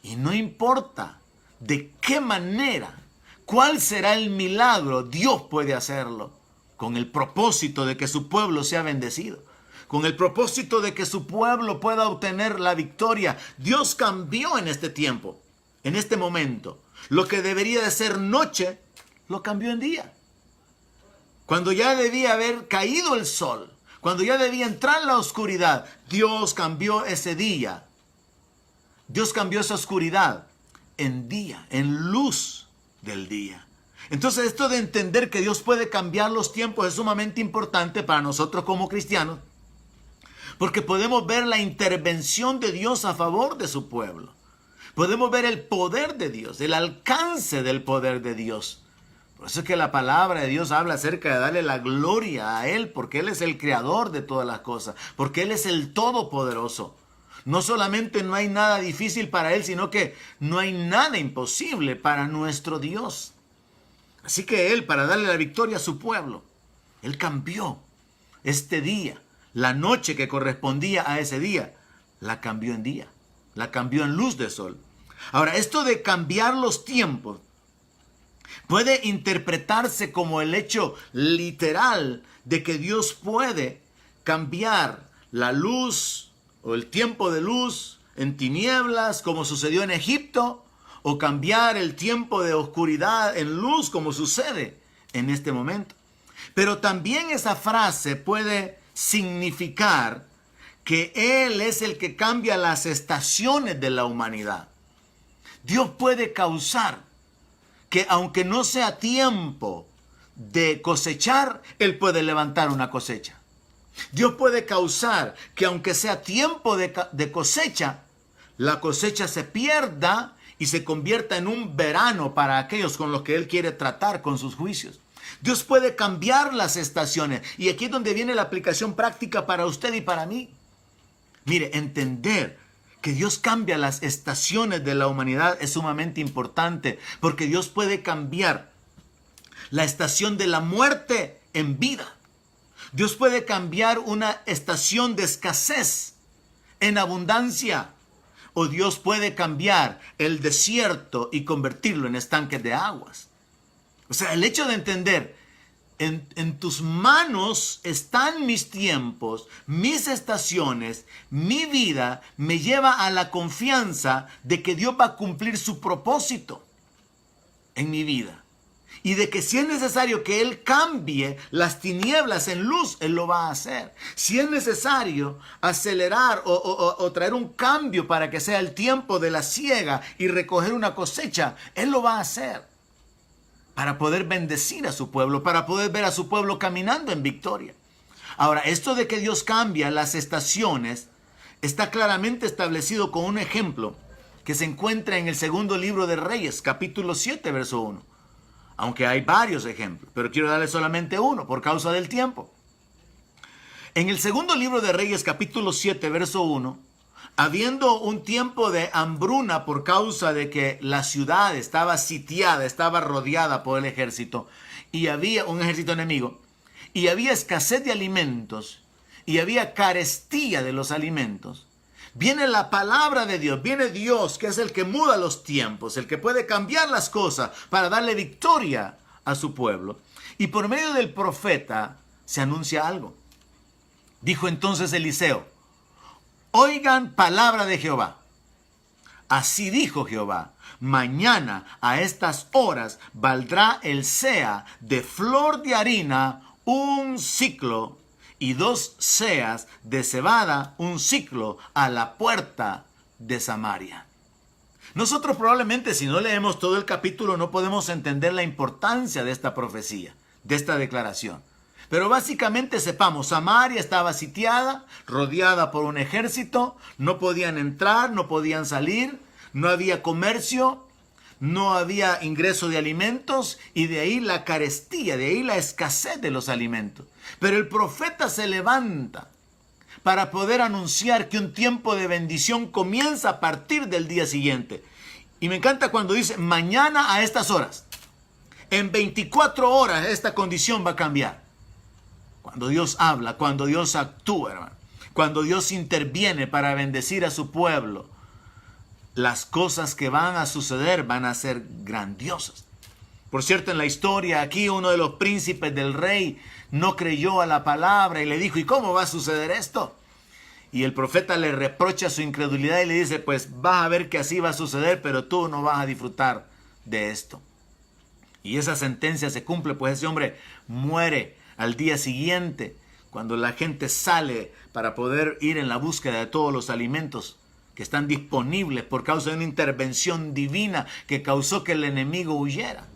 A: Y no importa de qué manera, cuál será el milagro, Dios puede hacerlo con el propósito de que su pueblo sea bendecido, con el propósito de que su pueblo pueda obtener la victoria. Dios cambió en este tiempo, en este momento. Lo que debería de ser noche, lo cambió en día. Cuando ya debía haber caído el sol, cuando ya debía entrar la oscuridad, Dios cambió ese día. Dios cambió esa oscuridad en día, en luz del día. Entonces, esto de entender que Dios puede cambiar los tiempos es sumamente importante para nosotros como cristianos, porque podemos ver la intervención de Dios a favor de su pueblo. Podemos ver el poder de Dios, el alcance del poder de Dios. Por eso es que la palabra de Dios habla acerca de darle la gloria a Él, porque Él es el creador de todas las cosas, porque Él es el todopoderoso. No solamente no hay nada difícil para Él, sino que no hay nada imposible para nuestro Dios. Así que Él, para darle la victoria a su pueblo, Él cambió este día, la noche que correspondía a ese día, la cambió en día, la cambió en luz de sol. Ahora, esto de cambiar los tiempos puede interpretarse como el hecho literal de que Dios puede cambiar la luz o el tiempo de luz en tinieblas, como sucedió en Egipto, o cambiar el tiempo de oscuridad en luz, como sucede en este momento. Pero también esa frase puede significar que Él es el que cambia las estaciones de la humanidad. Dios puede causar que aunque no sea tiempo de cosechar, Él puede levantar una cosecha. Dios puede causar que aunque sea tiempo de cosecha, la cosecha se pierda y se convierta en un verano para aquellos con los que Él quiere tratar con sus juicios. Dios puede cambiar las estaciones. Y aquí es donde viene la aplicación práctica para usted y para mí. Mire, entender que Dios cambia las estaciones de la humanidad es sumamente importante, porque Dios puede cambiar la estación de la muerte en vida. Dios puede cambiar una estación de escasez en abundancia, o Dios puede cambiar el desierto y convertirlo en estanques de aguas. O sea, el hecho de entender, en tus manos están mis tiempos, mis estaciones, mi vida, me lleva a la confianza de que Dios va a cumplir su propósito en mi vida. Y de que si es necesario que Él cambie las tinieblas en luz, Él lo va a hacer. Si es necesario acelerar o traer un cambio para que sea el tiempo de la siega y recoger una cosecha, Él lo va a hacer. Para poder bendecir a su pueblo, para poder ver a su pueblo caminando en victoria. Ahora, esto de que Dios cambia las estaciones está claramente establecido con un ejemplo que se encuentra en el segundo libro de Reyes, capítulo 7, verso 1. Aunque hay varios ejemplos, pero quiero darle solamente uno por causa del tiempo. En el segundo libro de Reyes, capítulo 7, verso 1, habiendo un tiempo de hambruna por causa de que la ciudad estaba sitiada, estaba rodeada por el ejército, y había un ejército enemigo, y había escasez de alimentos, y había carestía de los alimentos, viene la palabra de Dios, viene Dios, que es el que muda los tiempos, el que puede cambiar las cosas para darle victoria a su pueblo. Y por medio del profeta se anuncia algo. Dijo entonces Eliseo: oigan palabra de Jehová. Así dijo Jehová: mañana a estas horas valdrá el seah de flor de harina 1 siclo, y 2 seas de cebada 1 siclo a la puerta de Samaria. Nosotros probablemente, si no leemos todo el capítulo, no podemos entender la importancia de esta profecía, de esta declaración. Pero básicamente sepamos, Samaria estaba sitiada, rodeada por un ejército, no podían entrar, no podían salir, no había comercio, no había ingreso de alimentos, y de ahí la carestía, de ahí la escasez de los alimentos. Pero el profeta se levanta para poder anunciar que un tiempo de bendición comienza a partir del día siguiente. Y me encanta cuando dice mañana a estas horas. En 24 horas esta condición va a cambiar. Cuando Dios habla, cuando Dios actúa, hermano, cuando Dios interviene para bendecir a su pueblo, las cosas que van a suceder van a ser grandiosas. Por cierto, en la historia aquí uno de los príncipes del rey no creyó a la palabra y le dijo: ¿y cómo va a suceder esto? Y el profeta le reprocha su incredulidad y le dice: pues vas a ver que así va a suceder, pero tú no vas a disfrutar de esto. Y esa sentencia se cumple, pues ese hombre muere al día siguiente, cuando la gente sale para poder ir en la búsqueda de todos los alimentos que están disponibles por causa de una intervención divina que causó que el enemigo huyera.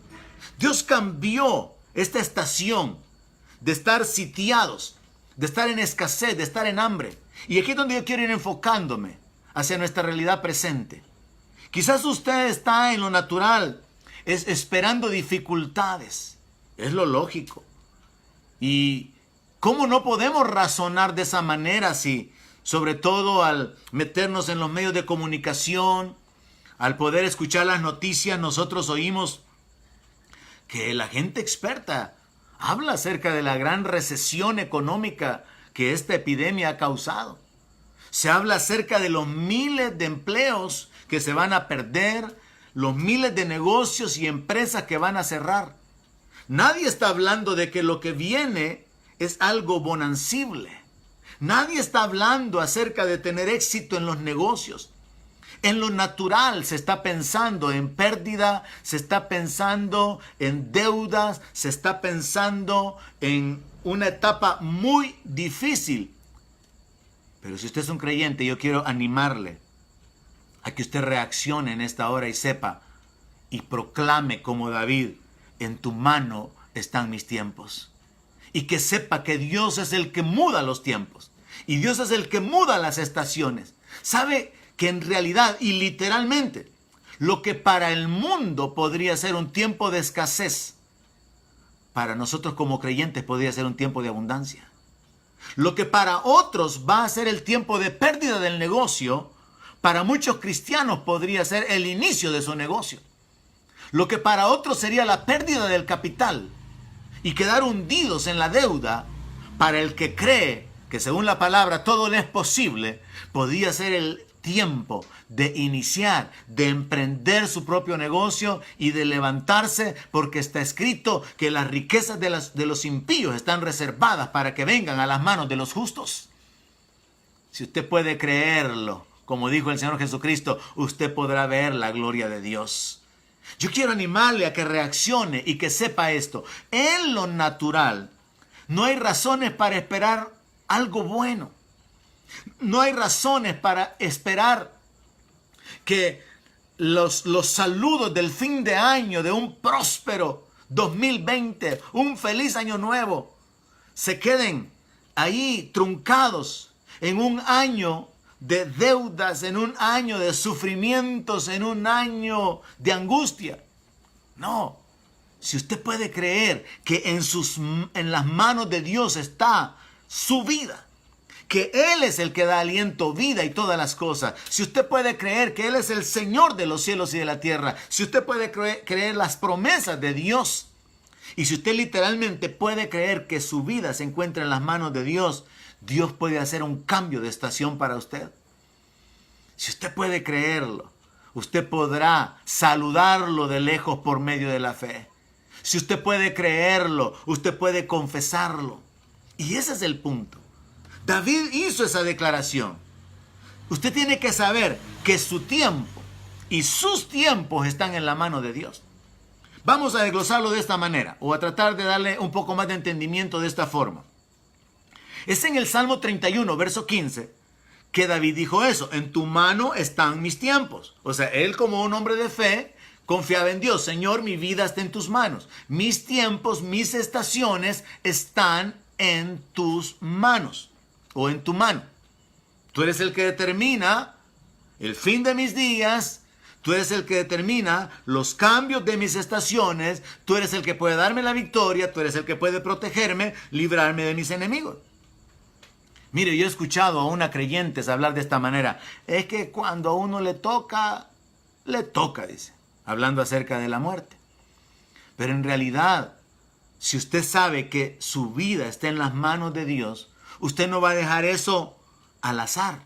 A: Dios cambió esta estación de estar sitiados, de estar en escasez, de estar en hambre. Y aquí es donde yo quiero ir enfocándome hacia nuestra realidad presente. Quizás usted está en lo natural, esperando dificultades. Es lo lógico. ¿Y cómo no podemos razonar de esa manera si, sobre todo al meternos en los medios de comunicación, al poder escuchar las noticias, nosotros oímos que la gente experta habla acerca de la gran recesión económica que esta epidemia ha causado? Se habla acerca de los miles de empleos que se van a perder, los miles de negocios y empresas que van a cerrar. Nadie está hablando de que lo que viene es algo bonancible. Nadie está hablando acerca de tener éxito en los negocios. En lo natural se está pensando en pérdida, se está pensando en deudas, se está pensando en una etapa muy difícil. Pero si usted es un creyente, yo quiero animarle a que usted reaccione en esta hora y sepa y proclame como David: en tu mano están mis tiempos. Y que sepa que Dios es el que muda los tiempos. Y Dios es el que muda las estaciones. ¿Sabe que en realidad y literalmente lo que para el mundo podría ser un tiempo de escasez, para nosotros como creyentes podría ser un tiempo de abundancia? Lo que para otros va a ser el tiempo de pérdida del negocio, para muchos cristianos podría ser el inicio de su negocio. Lo que para otros sería la pérdida del capital y quedar hundidos en la deuda, para el que cree que según la palabra todo le es posible, podría ser el tiempo de iniciar, de emprender su propio negocio y de levantarse, porque está escrito que las riquezas de los impíos están reservadas para que vengan a las manos de los justos. Si usted puede creerlo, como dijo el Señor Jesucristo, usted podrá ver la gloria de Dios. Yo quiero animarle a que reaccione y que sepa esto. En lo natural, no hay razones para esperar algo bueno. No hay razones para esperar que los saludos del fin de año, de un próspero 2020, un feliz año nuevo, se queden ahí truncados en un año de deudas, en un año de sufrimientos, en un año de angustia. No. Si usted puede creer que en las manos de Dios está su vida, que Él es el que da aliento, vida y todas las cosas. Si usted puede creer que Él es el Señor de los cielos y de la tierra. Si usted puede creer las promesas de Dios. Y si usted literalmente puede creer que su vida se encuentra en las manos de Dios, Dios puede hacer un cambio de estación para usted. Si usted puede creerlo, usted podrá saludarlo de lejos por medio de la fe. Si usted puede creerlo, usted puede confesarlo. Y ese es el punto. David hizo esa declaración. Usted tiene que saber que su tiempo y sus tiempos están en la mano de Dios. Vamos a desglosarlo de esta manera, o a tratar de darle un poco más de entendimiento de esta forma. Es en el Salmo 31, verso 15, que David dijo eso: en tu mano están mis tiempos. O sea, él, como un hombre de fe, confiaba en Dios. Señor, mi vida está en tus manos. Mis tiempos, mis estaciones están en tus manos, o en tu mano. Tú eres el que determina el fin de mis días. Tú eres el que determina los cambios de mis estaciones. Tú eres el que puede darme la victoria. Tú eres el que puede protegerme, librarme de mis enemigos. Mire, yo he escuchado a una creyentes hablar de esta manera. Es que cuando a uno le toca, dice, hablando acerca de la muerte. Pero en realidad, si usted sabe que su vida está en las manos de Dios, usted no va a dejar eso al azar.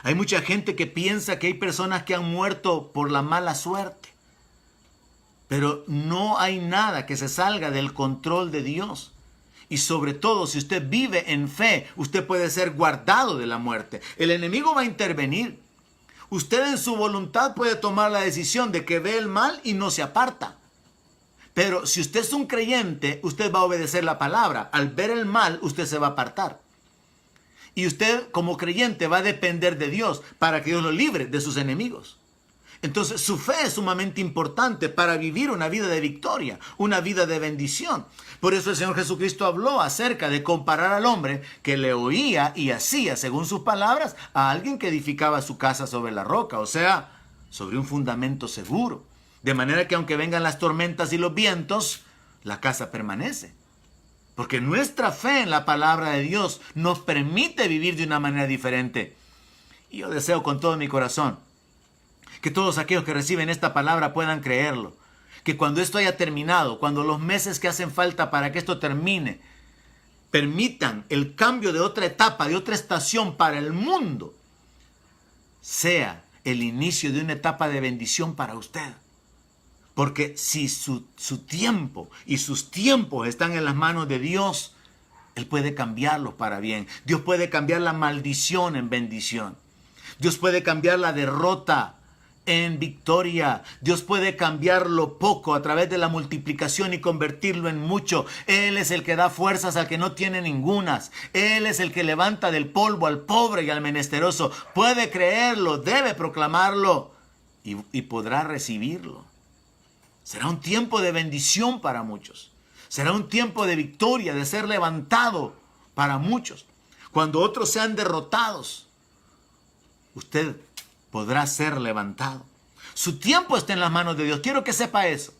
A: Hay mucha gente que piensa que hay personas que han muerto por la mala suerte. Pero no hay nada que se salga del control de Dios. Y sobre todo, si usted vive en fe, usted puede ser guardado de la muerte. El enemigo va a intervenir. Usted en su voluntad puede tomar la decisión de que ve el mal y no se aparta. Pero si usted es un creyente, usted va a obedecer la palabra. Al ver el mal, usted se va a apartar. Y usted, como creyente, va a depender de Dios para que Dios lo libre de sus enemigos. Entonces, su fe es sumamente importante para vivir una vida de victoria, una vida de bendición. Por eso el Señor Jesucristo habló acerca de comparar al hombre que le oía y hacía, según sus palabras, a alguien que edificaba su casa sobre la roca, o sea, sobre un fundamento seguro. De manera que aunque vengan las tormentas y los vientos, la casa permanece. Porque nuestra fe en la palabra de Dios nos permite vivir de una manera diferente. Y yo deseo con todo mi corazón que todos aquellos que reciben esta palabra puedan creerlo. Que cuando esto haya terminado, cuando los meses que hacen falta para que esto termine, permitan el cambio de otra etapa, de otra estación para el mundo, sea el inicio de una etapa de bendición para usted. Porque si su tiempo y sus tiempos están en las manos de Dios, Él puede cambiarlos para bien. Dios puede cambiar la maldición en bendición. Dios puede cambiar la derrota en victoria. Dios puede cambiar lo poco a través de la multiplicación y convertirlo en mucho. Él es el que da fuerzas al que no tiene ningunas. Él es el que levanta del polvo al pobre y al menesteroso. Puede creerlo, debe proclamarlo y podrá recibirlo. Será un tiempo de bendición para muchos. Será un tiempo de victoria, de ser levantado para muchos. Cuando otros sean derrotados, usted podrá ser levantado. Su tiempo está en las manos de Dios. Quiero que sepa eso.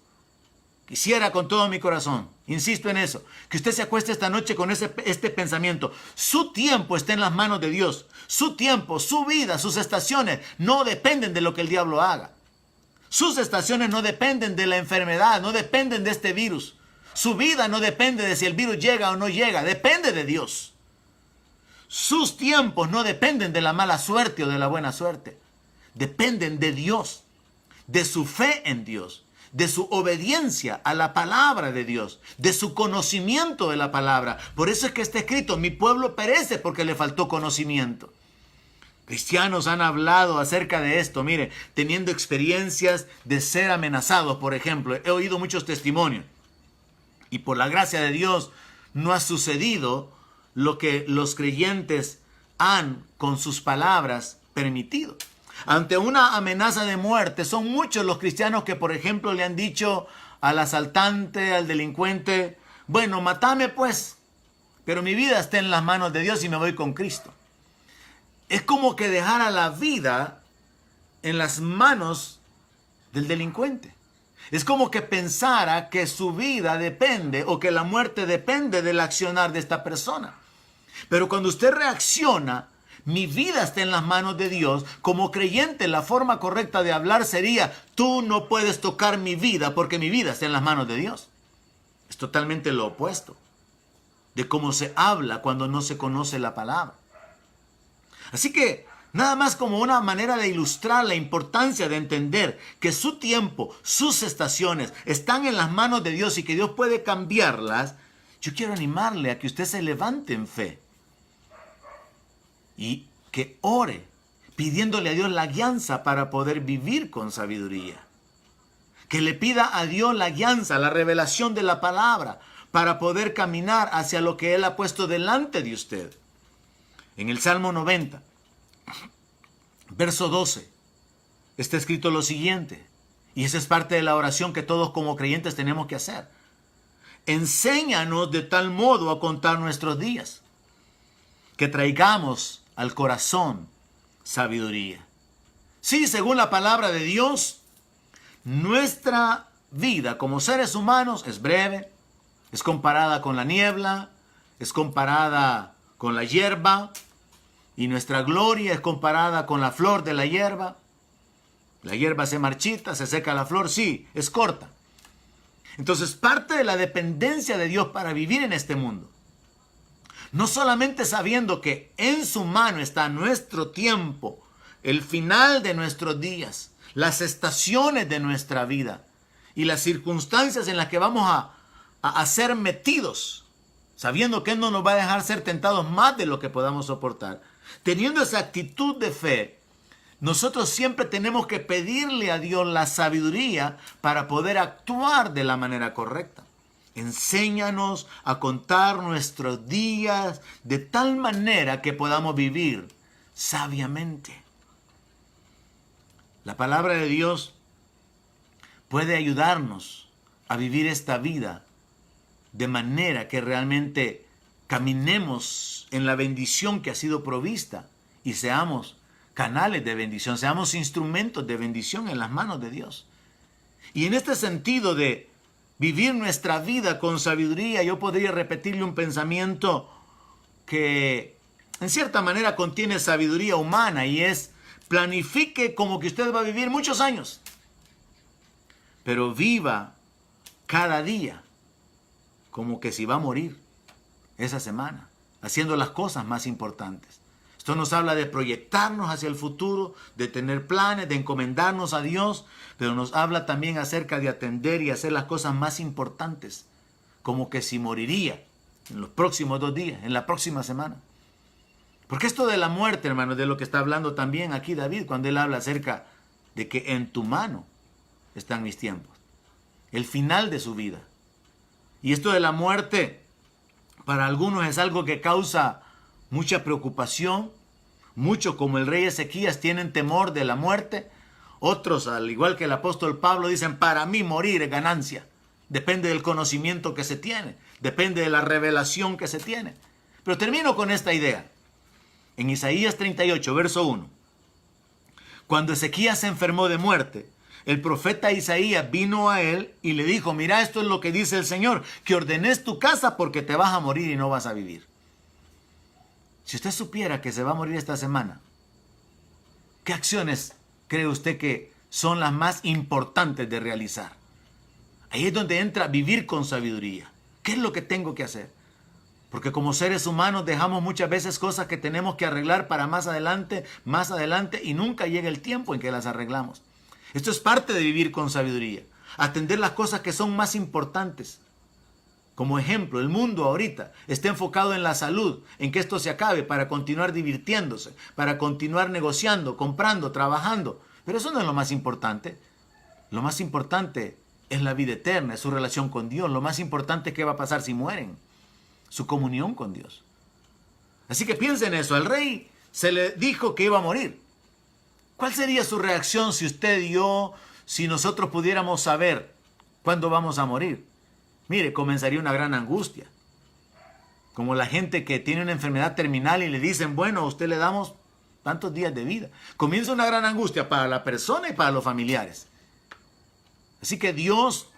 A: Quisiera con todo mi corazón, insisto en eso, que usted se acueste esta noche con este pensamiento. Su tiempo está en las manos de Dios. Su tiempo, su vida, sus estaciones no dependen de lo que el diablo haga. Sus estaciones no dependen de la enfermedad, no dependen de este virus. Su vida no depende de si el virus llega o no llega, depende de Dios. Sus tiempos no dependen de la mala suerte o de la buena suerte. Dependen de Dios, de su fe en Dios, de su obediencia a la palabra de Dios, de su conocimiento de la palabra. Por eso es que está escrito: mi pueblo perece porque le faltó conocimiento. Cristianos han hablado acerca de esto, mire, teniendo experiencias de ser amenazados, por ejemplo. He oído muchos testimonios. Y por la gracia de Dios no ha sucedido lo que los creyentes han, con sus palabras, permitido. Ante una amenaza de muerte, son muchos los cristianos que, por ejemplo, le han dicho al asaltante, al delincuente: bueno, mátame pues, pero mi vida está en las manos de Dios y me voy con Cristo. Es como que dejara la vida en las manos del delincuente. Es como que pensara que su vida depende o que la muerte depende del accionar de esta persona. Pero cuando usted reacciona, mi vida está en las manos de Dios, como creyente, la forma correcta de hablar sería: tú no puedes tocar mi vida porque mi vida está en las manos de Dios. Es totalmente lo opuesto de cómo se habla cuando no se conoce la palabra. Así que, nada más como una manera de ilustrar la importancia de entender que su tiempo, sus estaciones están en las manos de Dios y que Dios puede cambiarlas, yo quiero animarle a que usted se levante en fe. y que ore pidiéndole a Dios la guianza para poder vivir con sabiduría. Que le pida a Dios la guianza, la revelación de la palabra para poder caminar hacia lo que Él ha puesto delante de usted. En el Salmo 90, verso 12, está escrito lo siguiente, y esa es parte de la oración que todos como creyentes tenemos que hacer. Enséñanos de tal modo a contar nuestros días, que traigamos al corazón sabiduría. Sí, según la palabra de Dios, nuestra vida como seres humanos es breve, es comparada con la niebla, es comparada con la hierba, y nuestra gloria es comparada con la flor de la hierba. La hierba se marchita, se seca la flor, sí, es corta. Entonces, parte de la dependencia de Dios para vivir en este mundo, no solamente sabiendo que en su mano está nuestro tiempo, el final de nuestros días, las estaciones de nuestra vida y las circunstancias en las que vamos a ser metidos, sabiendo que Él no nos va a dejar ser tentados más de lo que podamos soportar. Teniendo esa actitud de fe, nosotros siempre tenemos que pedirle a Dios la sabiduría para poder actuar de la manera correcta. Enséñanos a contar nuestros días de tal manera que podamos vivir sabiamente. La palabra de Dios puede ayudarnos a vivir esta vida de manera que realmente caminemos en la bendición que ha sido provista y seamos canales de bendición, seamos instrumentos de bendición en las manos de Dios. Y en este sentido de vivir nuestra vida con sabiduría, yo podría repetirle un pensamiento que en cierta manera contiene sabiduría humana, y es: planifique como que usted va a vivir muchos años, pero viva cada día como que si va a morir esa semana, haciendo las cosas más importantes. Esto nos habla de proyectarnos hacia el futuro, de tener planes, de encomendarnos a Dios, pero nos habla también acerca de atender y hacer las cosas más importantes, como que si moriría en los próximos 2 días, en la próxima semana. Porque esto de la muerte, hermano, es de lo que está hablando también aquí David, cuando él habla acerca de que en tu mano están mis tiempos, el final de su vida. Y esto de la muerte, para algunos es algo que causa mucha preocupación. Muchos, como el rey Ezequías, tienen temor de la muerte. Otros, al igual que el apóstol Pablo, dicen: para mí morir es ganancia. Depende del conocimiento que se tiene, depende de la revelación que se tiene. Pero termino con esta idea. En Isaías 38, verso 1. Cuando Ezequías se enfermó de muerte, el profeta Isaías vino a él y le dijo: mira, esto es lo que dice el Señor, que ordenes tu casa porque te vas a morir y no vas a vivir. Si usted supiera que se va a morir esta semana, ¿qué acciones cree usted que son las más importantes de realizar? Ahí es donde entra vivir con sabiduría. ¿Qué es lo que tengo que hacer? Porque como seres humanos dejamos muchas veces cosas que tenemos que arreglar para más adelante, y nunca llega el tiempo en que las arreglamos. Esto es parte de vivir con sabiduría. Atender las cosas que son más importantes. Como ejemplo, el mundo ahorita está enfocado en la salud, en que esto se acabe para continuar divirtiéndose, para continuar negociando, comprando, trabajando. Pero eso no es lo más importante. Lo más importante es la vida eterna, es su relación con Dios. Lo más importante es qué va a pasar si mueren, su comunión con Dios. Así que piensen en eso. Al rey se le dijo que iba a morir. ¿Cuál sería su reacción si usted y yo, si nosotros pudiéramos saber cuándo vamos a morir? Mire, comenzaría una gran angustia. Como la gente que tiene una enfermedad terminal y le dicen: bueno, a usted le damos tantos días de vida. Comienza una gran angustia para la persona y para los familiares. Así que Dios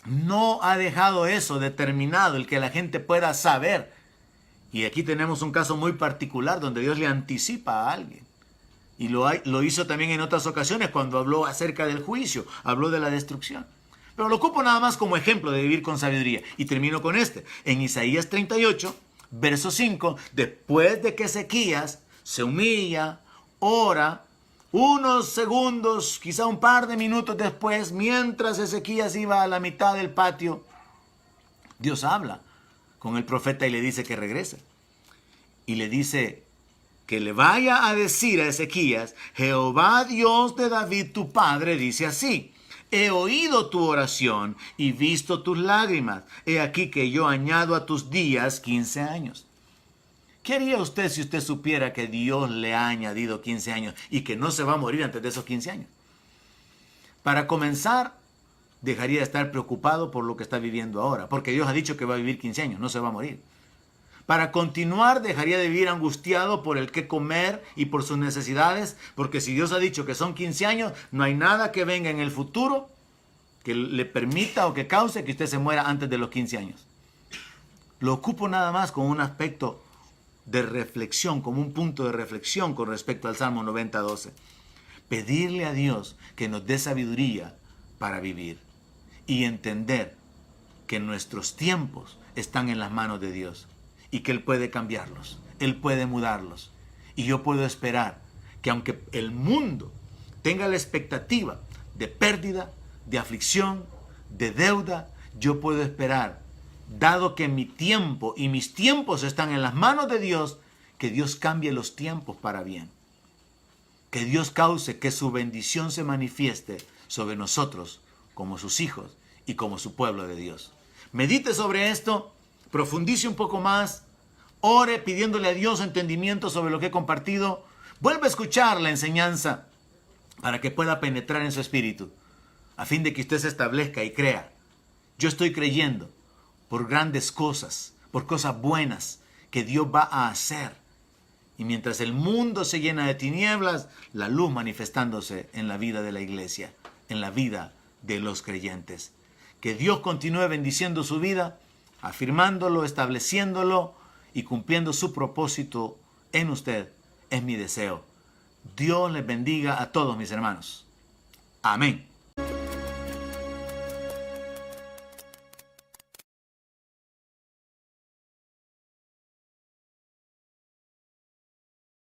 A: no ha dejado eso determinado, el que la gente pueda saber. Y aquí tenemos un caso muy particular donde Dios le anticipa a alguien. Y lo hizo también en otras ocasiones cuando habló acerca del juicio, habló de la destrucción. Pero lo ocupo nada más como ejemplo de vivir con sabiduría. Y termino con este. En Isaías 38, verso 5, después de que Ezequías se humilla, ora, unos segundos, quizá un par de minutos después, mientras Ezequías iba a la mitad del patio, Dios habla con el profeta y le dice que regrese. Y le dice que le vaya a decir a Ezequías: Jehová Dios de David tu padre dice así: he oído tu oración y visto tus lágrimas. He aquí que yo añado a tus días 15 años. ¿Qué haría usted si usted supiera que Dios le ha añadido 15 años y que no se va a morir antes de esos 15 años? Para comenzar, dejaría de estar preocupado por lo que está viviendo ahora, porque Dios ha dicho que va a vivir 15 años, no se va a morir. Para continuar, dejaría de vivir angustiado por el qué comer y por sus necesidades, porque si Dios ha dicho que son 15 años, no hay nada que venga en el futuro que le permita o que cause que usted se muera antes de los 15 años. Lo ocupo nada más con un aspecto de reflexión, como un punto de reflexión con respecto al Salmo 90:12. Pedirle a Dios que nos dé sabiduría para vivir y entender que nuestros tiempos están en las manos de Dios y que Él puede cambiarlos, Él puede mudarlos. Y yo puedo esperar que aunque el mundo tenga la expectativa de pérdida, de aflicción, de deuda, yo puedo esperar, dado que mi tiempo y mis tiempos están en las manos de Dios, que Dios cambie los tiempos para bien. Que Dios cause que su bendición se manifieste sobre nosotros como sus hijos y como su pueblo de Dios. Medite sobre esto, profundice un poco más, ore pidiéndole a Dios entendimiento sobre lo que he compartido. Vuelva a escuchar la enseñanza para que pueda penetrar en su espíritu, a fin de que usted se establezca y crea: yo estoy creyendo por grandes cosas, por cosas buenas que Dios va a hacer. Y mientras el mundo se llena de tinieblas, la luz manifestándose en la vida de la iglesia, en la vida de los creyentes. Que Dios continúe bendiciendo su vida, afirmándolo, estableciéndolo y cumpliendo su propósito en usted. Es mi deseo. Dios les bendiga a todos mis hermanos. Amén.